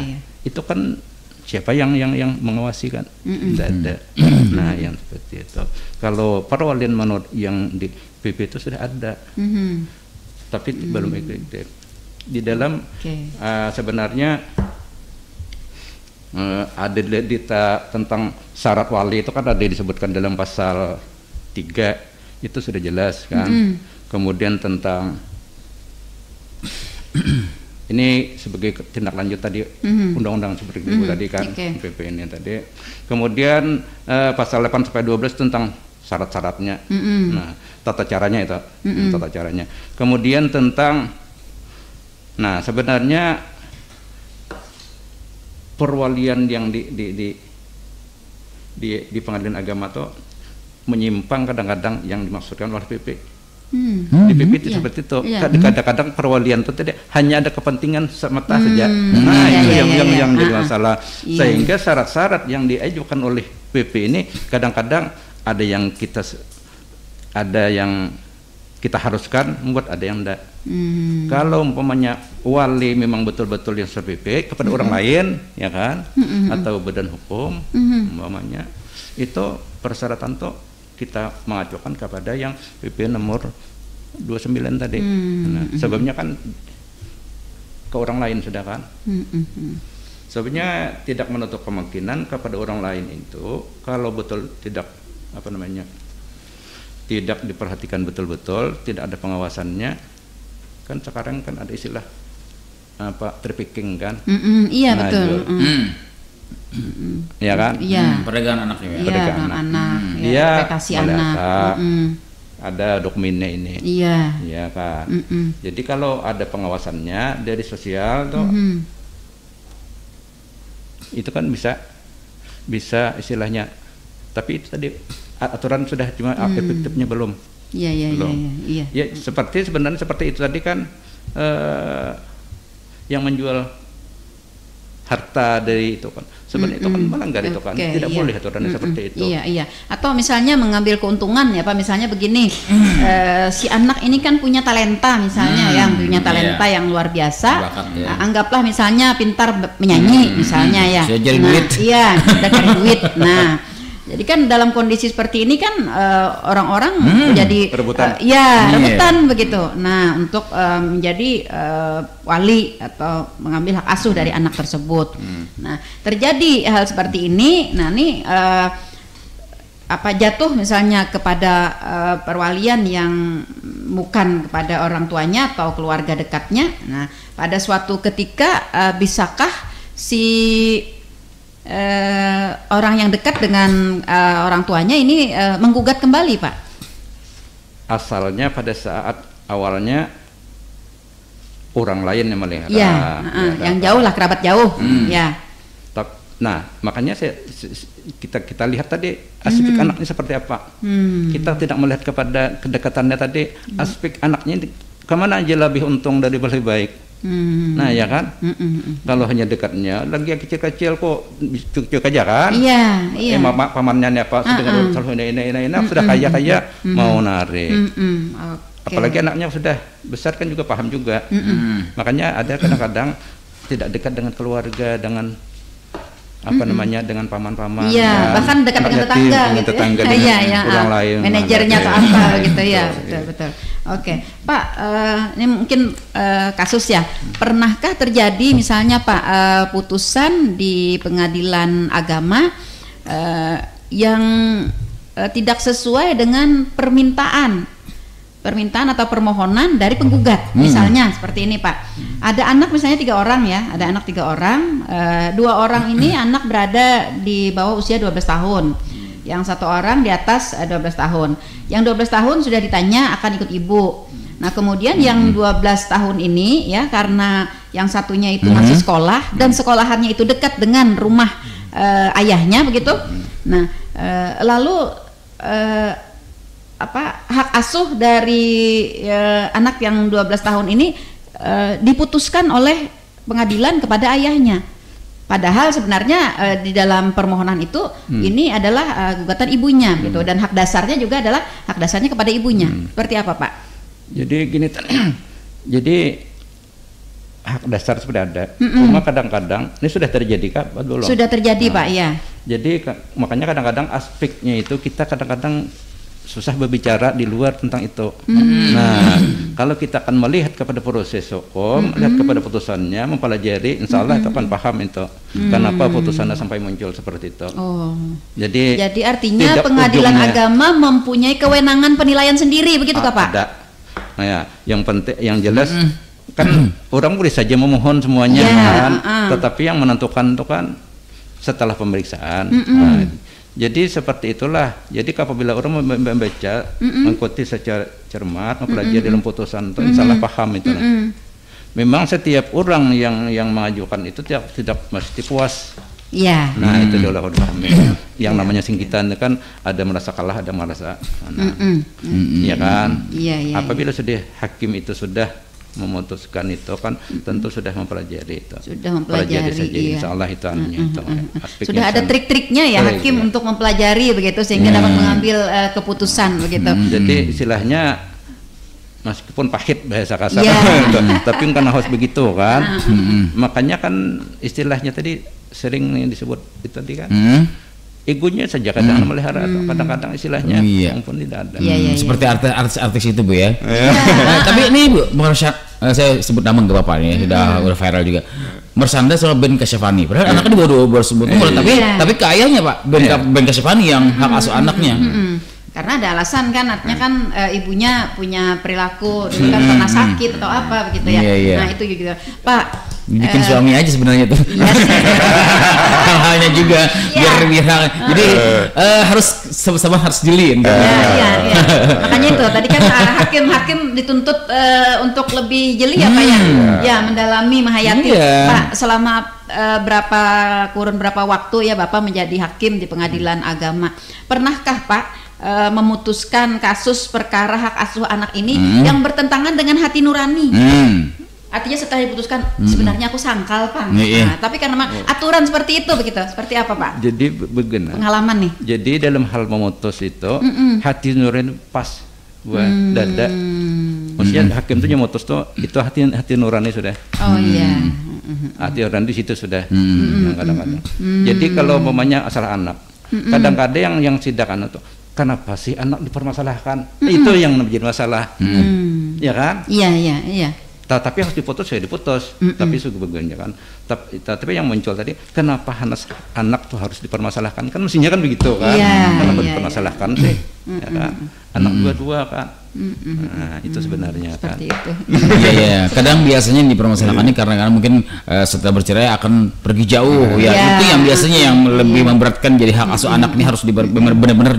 itu kan siapa yang mengawasi kan? Tidak ada. Nah yang seperti itu. Kalau perwalian menurut yang di PP itu sudah ada, tapi belum efektif. Di dalam sebenarnya ada data tentang syarat wali itu kan ada disebutkan dalam pasal 3. Itu sudah jelas kan. Kemudian tentang ini sebagai tindak lanjut tadi undang-undang seperti itu tadi kan, PP ini tadi. Kemudian pasal 8 sampai 12 tentang syarat-syaratnya. Nah, tata caranya itu, tata caranya. Kemudian tentang sebenarnya perwalian yang di pengadilan agama itu menyimpang kadang-kadang yang dimaksudkan oleh PP. Di PP itu seperti itu. Kadang-kadang perwalian itu tidak hanya ada kepentingan semata saja. Nah, itu yang jadi masalah. Sehingga syarat-syarat yang diajukan oleh PP ini kadang-kadang ada yang kita haruskan membuat, ada yang tidak. Kalau umpamanya wali memang betul-betul yang PP kepada orang lain, ya kan, atau badan hukum, umpamanya itu persyaratan tuh kita mengajukan kepada yang PP nomor 29 tadi. Nah, sebabnya kan ke orang lain sudah kan. Sebabnya tidak menutup kemungkinan kepada orang lain itu kalau betul tidak tidak diperhatikan betul-betul, tidak ada pengawasannya. Kan sekarang kan ada istilah trafficking kan. Iya betul. Ya kan? Perdagangan anak juga. Perdagangan anak. Dia eksploitasi anak. Ada dokumennya ini. Iya kan. Jadi kalau ada pengawasannya dari sosial tuh, itu kan bisa istilahnya. Tapi itu tadi aturan sudah, cuma efektifnya belum. Iya. Ya sebenarnya seperti itu tadi kan, yang menjual harta dari itu kan sebenarnya itu kan melanggar itu kan, tidak boleh aturannya seperti itu. Iya. Atau misalnya mengambil keuntungan ya Pak, misalnya begini, si anak ini kan punya talenta misalnya, yang punya talenta yang luar biasa. Bakat, anggaplah misalnya pintar menyanyi misalnya ya. Duit. Iya, dari duit. Nah, jadi kan dalam kondisi seperti ini kan orang-orang menjadi rebutan. Rebutan begitu. Nah, untuk menjadi wali atau mengambil hak asuh dari anak tersebut. Nah, terjadi hal seperti ini. Nah, ini jatuh misalnya kepada perwalian yang bukan kepada orang tuanya atau keluarga dekatnya. Nah, pada suatu ketika bisakah si orang yang dekat dengan orang tuanya ini menggugat kembali, Pak? Asalnya pada saat awalnya orang lain yang melihat. Yang jauh lah, kerabat jauh. Nah, makanya kita lihat tadi aspek anaknya seperti apa. Kita tidak melihat kepada kedekatannya tadi, aspek anaknya kemana aja lebih untung dari lebih baik. Nah ya kan, kalau hanya dekatnya lagi yang kecil-kecil kok cucuk aja kan. Iya. Pamannya apa sudah ini sudah kaya mau narik. Apalagi anaknya sudah besar kan juga paham juga. Makanya ada kadang-kadang tidak dekat dengan keluarga, dengan dengan paman-paman. Iya, bahkan dekat dengan tetangga gitu. Dengan orang lain. Manajernya atau apa gitu ya. Betul. Oke, Pak, ini mungkin kasus ya. Pernahkah terjadi misalnya Pak putusan di pengadilan agama yang tidak sesuai dengan permintaan atau permohonan dari penggugat, misalnya seperti ini Pak, ada anak misalnya 3 orang ya, ada anak 3 orang, 2 orang ini anak berada di bawah usia 12 tahun, yang 1 orang di atas 12 tahun, yang 12 tahun sudah ditanya akan ikut ibu. Nah kemudian yang 12 tahun ini ya, karena yang satunya itu masih sekolah dan sekolahannya itu dekat dengan rumah ayahnya begitu. Nah lalu hak asuh dari anak yang 12 tahun ini diputuskan oleh pengadilan kepada ayahnya. Padahal sebenarnya di dalam permohonan itu ini adalah gugatan ibunya gitu, dan hak dasarnya juga adalah hak dasarnya kepada ibunya. Seperti apa, Pak? Jadi gini, jadi hak dasar sudah ada, cuma kadang-kadang ini sudah terjadi Kak, belum? Sudah terjadi Pak, ya. Jadi makanya kadang-kadang aspeknya itu kita kadang-kadang susah berbicara di luar tentang itu. Nah, kalau kita akan melihat kepada proses hukum, lihat kepada putusannya, mempelajari, insya Allah itu akan paham itu. Kenapa putusannya sampai muncul seperti itu. Oh. Jadi artinya pengadilan agama mempunyai kewenangan penilaian sendiri, begitu Kak Pak? Ada. Nah, ya, yang penting, yang jelas kan orang boleh saja memohon semuanya kan, tetapi yang menentukan itu kan setelah pemeriksaan. Nah, jadi seperti itulah. Jadi apabila orang membaca, mengikuti secara cermat, mempelajari dalam putusan itu, insya Allah paham itu. Memang setiap orang yang mengajukan itu tidak mesti puas. Iya. Nah itu adalah pahami. Yang namanya singkitan kan ada merasa kalah, ada merasa ya kan. Iya. Apabila sudah hakim itu sudah memutuskan itu kan tentu sudah mempelajari itu. Sudah mempelajari saja, iya. insya Allah itu itu. Sudah ada trik-triknya ya hakim untuk mempelajari begitu sehingga dapat mengambil keputusan begitu. Jadi istilahnya meskipun pahit bahasa kasar, tapi kan harus begitu kan. Makanya kan istilahnya tadi sering yang disebut itu tadi kan. Egonya saja kadang melihara, kadang-kadang istilahnya ampun tidak ada. Seperti artis-artis itu Bu ya. Nah, tapi ini Bu, saya sebut nama ke Bapak nih, sudah viral juga. Mersanda sama Ben Kasyafani. Padahal anaknya di bawah 2 umur, tapi ke ayahnya Pak, Ben Kasyafani yang hak asuh anaknya. Karena ada alasan kan, artinya kan ibunya punya perilaku dulu kan pernah sakit atau apa begitu ya. Nah itu juga Pak. Bikin suami aja sebenarnya tuh. Hal-halnya juga biar jadi harus sama-sama harus jeli. Iya. Makanya itu tadi kan hakim dituntut untuk lebih jeli ya Pak ya. Ya mendalami menghayati Pak selama berapa waktu ya Bapak menjadi hakim di pengadilan agama. Pernahkah Pak memutuskan kasus perkara hak asuh anak ini yang bertentangan dengan hati nurani? Artinya setelah diputuskan sebenarnya aku sangkal Pak. Nah, tapi karena aturan seperti itu begitu. Seperti apa Pak? Jadi begini. Pengalaman nih. Jadi dalam hal memutus itu hati nurani pas buat dada. Maksudnya hakim itu memutus tuh itu hati nurani sudah. Oh iya. Hati nurani di situ sudah. Kadang-kadang. Jadi kalau umpamanya asal anak, kadang-kadang yang sidakan itu kenapa sih anak dipermasalahkan? Itu yang menjadi masalah. Ya kan? Iya. Tapi harus diputus, tapi sebagainya kan. Tapi yang muncul tadi, kenapa anak tuh harus dipermasalahkan? Kan mestinya kan begitu kan? Kenapa dipermasalahkan sih? Ya kan? Anak dua-dua kan? Nah, itu sebenarnya seperti kan. Itu. Iya. Kadang biasanya dipermasalahkan ini karena mungkin setelah bercerai akan pergi jauh. Itu yang biasanya yang lebih memberatkan. Jadi hak asuh anak ini harus benar-benar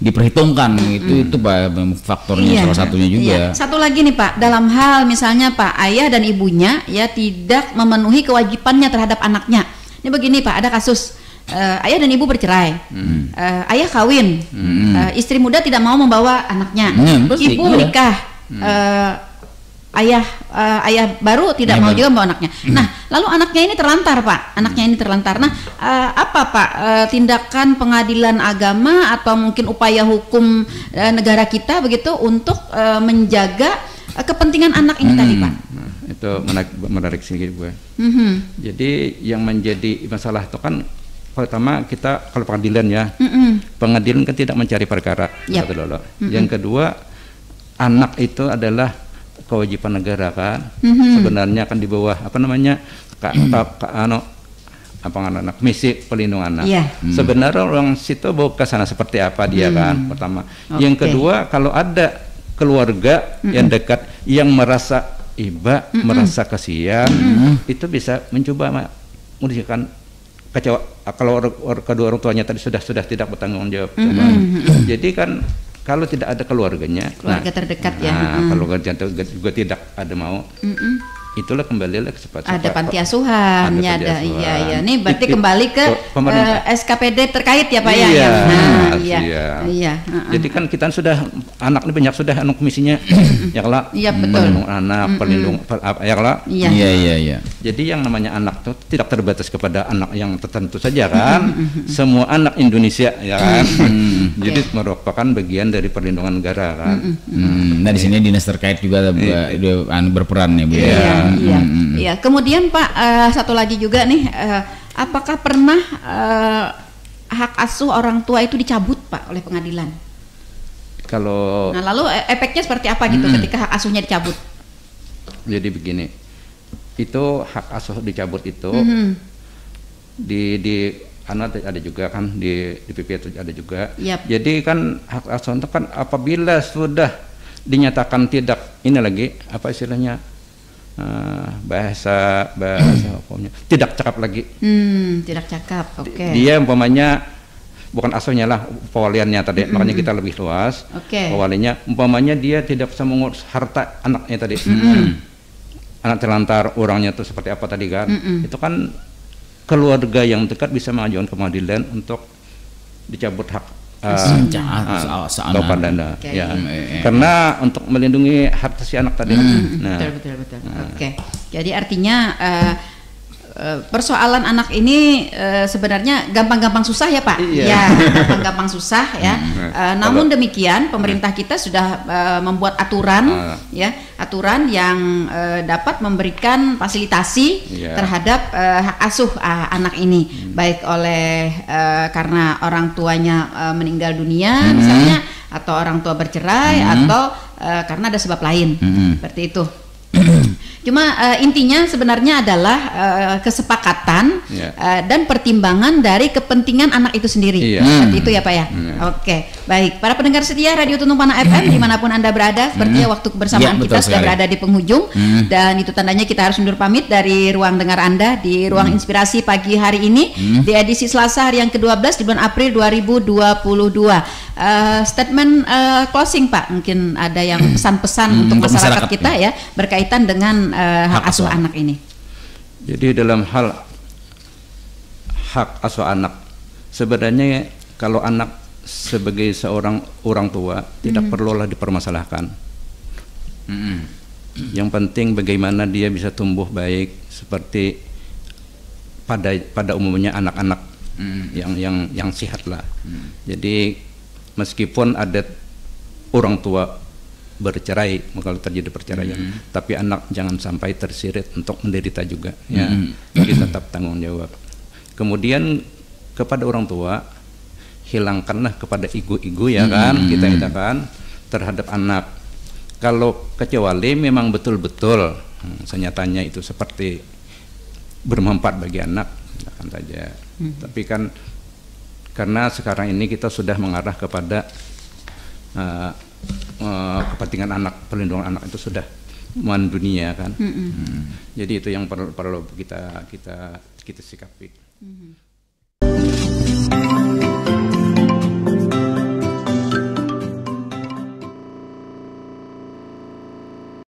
diperhitungkan. Itu Pak faktornya salah satunya juga. Satu lagi nih Pak, dalam hal misalnya Pak ayah dan ibunya ya tidak memenuhi kewajibannya terhadap anaknya. Ini begini Pak, ada kasus ayah dan ibu bercerai, ayah kawin, istri muda tidak mau membawa anaknya, ibu menikah, ayah baru tidak mau juga membawa anaknya. Nah, lalu anaknya ini terlantar Pak, Nah, apa Pak tindakan pengadilan agama atau mungkin upaya hukum negara kita begitu untuk menjaga kepentingan anak ini tadi Pak? Itu menarik sih gue. Jadi yang menjadi masalah itu kan pertama kita kalau pengadilan ya, pengadilan kan tidak mencari perkara. Yang kedua, anak itu adalah kewajiban negara kan. Sebenarnya kan di bawah anak misi pelindungan anak. Sebenarnya orang situ bawa ke sana seperti apa dia kan. Pertama. Yang kedua, kalau ada keluarga yang dekat yang merasa iba, merasa kasihan, itu bisa mencoba menguruskan kecewa kalau kedua orang tuanya tadi sudah tidak bertanggung jawab. Jadi kan kalau tidak ada keluarga terdekat ya. Keluarga juga tidak ada mau. itulah kembali seperti ada panti asuhan, ya ada, iya. Ini berarti kembali ke SKPD terkait ya Pak ya? Iya, iya. Jadi kan kita sudah anak ini banyak sudah komisinya, ya kalau betul. Anak, perlindungan, ya kalau. Iya. Jadi yang namanya anak itu tidak terbatas kepada anak yang tertentu saja kan, semua anak Indonesia ya kan. Jadi merupakan bagian dari perlindungan negara kan. Nah di sini dinas terkait juga berperan ya Bu. Iya. Kemudian Pak, satu lagi juga nih, apakah pernah hak asuh orang tua itu dicabut Pak oleh pengadilan? Nah lalu efeknya seperti apa gitu ketika hak asuhnya dicabut? Jadi begini, itu hak asuh dicabut itu di ada juga kan di PP itu ada juga. Jadi kan hak asuh itu kan apabila sudah dinyatakan tidak ini lagi apa istilahnya bahasa hukumnya tidak cakap lagi. Tidak cakap. Oke. Dia umpamanya bukan asuhnya lah, pewaliannya tadi. Makanya kita lebih luas. Pewaliannya umpamanya dia tidak bisa mengurus harta anaknya tadi. Anak terlantar orangnya itu seperti apa tadi kan? Itu kan keluarga yang dekat bisa mengajukan ke pengadilan untuk dicabut hak dana. Karena untuk melindungi harta si anak tadi. Betul. Oke. Jadi artinya persoalan anak ini sebenarnya gampang-gampang susah ya Pak. Gampang-gampang susah ya. Namun demikian pemerintah kita sudah membuat aturan aturan yang dapat memberikan fasilitasi terhadap hak asuh anak ini, baik oleh karena orang tuanya meninggal dunia misalnya, atau orang tua bercerai, atau karena ada sebab lain seperti itu. Cuma intinya sebenarnya adalah kesepakatan dan pertimbangan dari kepentingan anak itu sendiri. Seperti itu ya Pak ya. Oke, baik. Para pendengar setia Radio Tuntung Panah FM dimanapun Anda berada, sepertinya waktu kebersamaan kita sudah berada di penghujung, dan itu tandanya kita harus undur pamit dari ruang dengar Anda di ruang inspirasi pagi hari ini di edisi Selasa hari yang ke-12 di bulan April 2022. Statement closing Pak, mungkin ada yang pesan-pesan untuk masyarakat kita ya berkaitan dengan hak asuh anak ini. Jadi dalam hal hak asuh anak, sebenarnya kalau anak sebagai seorang orang tua tidak perlulah dipermasalahkan. Yang penting bagaimana dia bisa tumbuh baik seperti pada umumnya anak-anak yang sehat lah. Jadi meskipun ada orang tua bercerai, kalau terjadi perceraian, tapi anak jangan sampai tersirit untuk menderita juga ya. Jadi tetap tanggung jawab. Kemudian kepada orang tua, hilangkanlah kepada ego-ego ya kan, kita kan terhadap anak. Kalau kecuali memang betul-betul senyatanya itu seperti bermanfaat bagi anak, silakan saja. Tapi kan karena sekarang ini kita sudah mengarah kepada kepentingan anak, perlindungan anak itu sudah mendunia kan. Jadi itu yang perlu kita sikapi.